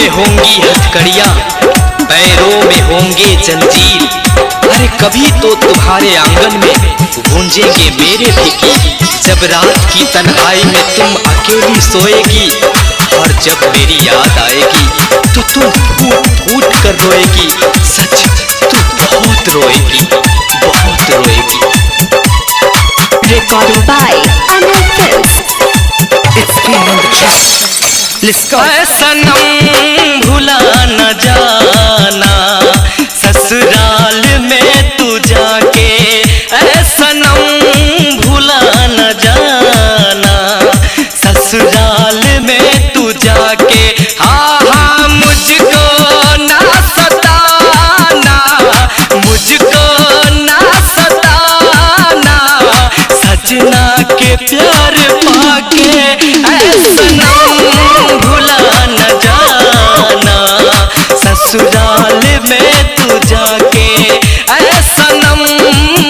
में होंगी हथकड़ियां, पैरों में होंगे जंजीर। अरे कभी तो तुम्हारे आंगन में गूंजेंगे मेरे भी गीत। जब रात की तन्हाई में तुम अकेली सोएगी और जब मेरी याद आएगी तो तुम फूट फूट कर रोएगी। सच, तू बहुत रोएगी, बहुत रोएगी। Recording by Anil Films. It's been on the track. Let's go. सनम भुला न जाना ससुराल में तू जाके, सनम भुला न जाना ससुराल में तू जाके। हाँ हाँ मुझको ना सताना, मुझको ना सताना, सजना के प्यार पाके सनम भुला न जाना ससुराल में तू जाके, सनम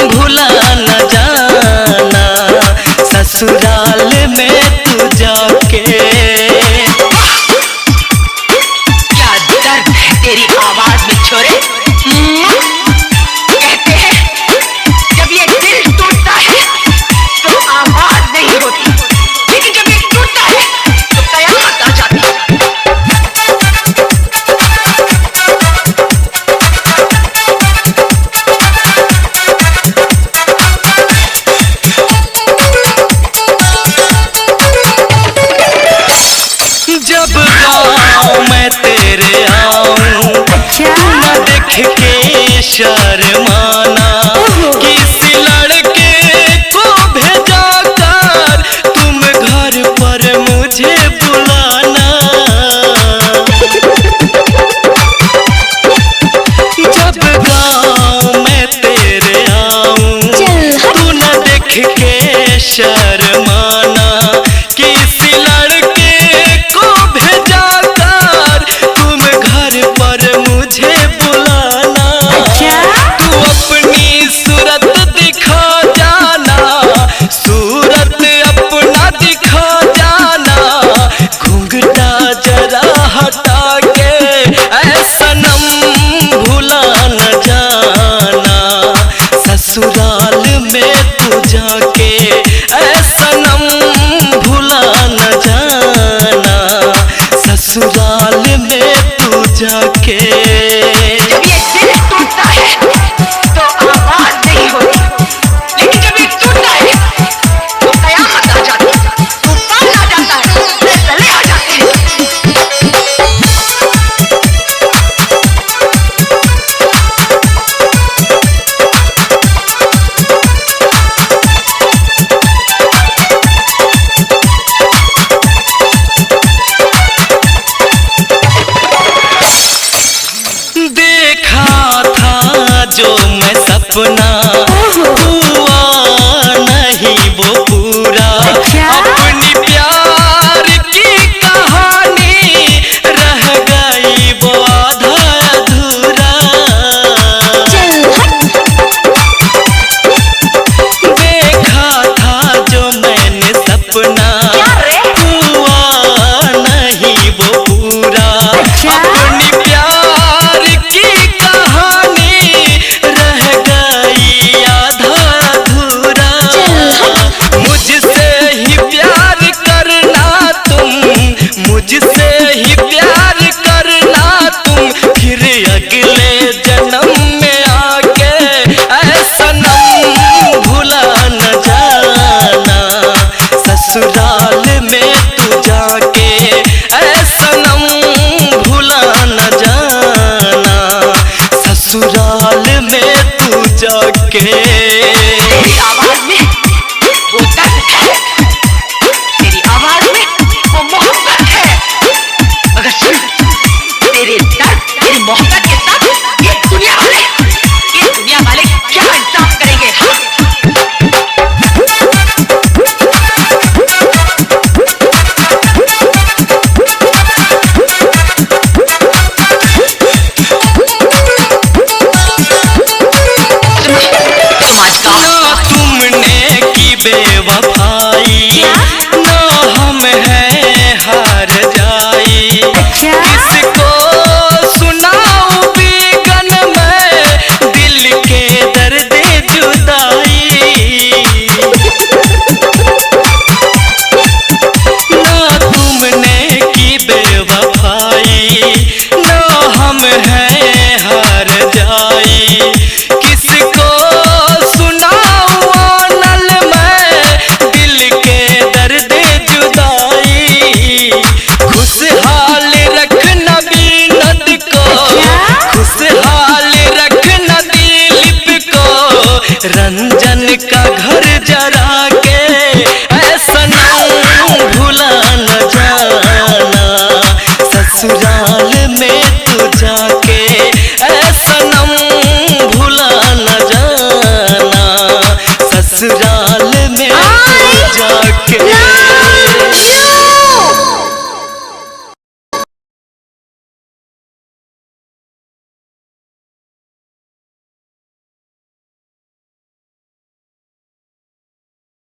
भुला न जाना ससुराल में तू जाके। क्या दर्द है तेरी आवाज में छोरे। कहते हैं जब ये दिल टूटता है तो आवाज नहीं होती, लेकिन जब ये टूटता है तो कयामत आ जाती है। जब गाँव मैं तेरे आऊं न देख के शर्माना, किसी लड़के को भेजा कर तुम घर पर मुझे बुलाना। जब गाँव मैं तेरे आऊं तू न देख के शर्माना, किसी लड़के को भेजा कर तुम घर पर मुझे बुलाना। तू अपनी सूरत दिखा जाना, सूरत अपना दिखा जाना, घूंघटा जरा हटा के सनम भुला न जाना ससुराल में तू जाके, सनम भुला न जाना ससुराल में तू जाके। जब ये दिल टूटता है तो आवाज नहीं होती, लेकिन जब ये टूटता है तो कयामत आ जाती है, तूफान आ जाता है, ज़लज़ले आ जाते हैं। देखा था जो मैं सपना हुआ नहीं वो पूरा, अपनी प्यार की कहानी रह गई वो आधा अधूरा। देखा था जो मैंने सपना हुआ नहीं वो पूरा, अपनी प्यार की कहानी रह गई आधा अधूरा। मुझसे ही प्यार करना तुम, मुझसे ही प्यार करना तुम, फिर अगले जन्म में आके सनम भुला न जाना ससुराल में तू जाके, सनम भुला न जाना ससुराल में तू जाके। तेरी आवाज में वो दर्द है, तेरी आवाज में वो मोहब्बत है। अगर सुन, तेरे दर्द, तेरी मोहब्बत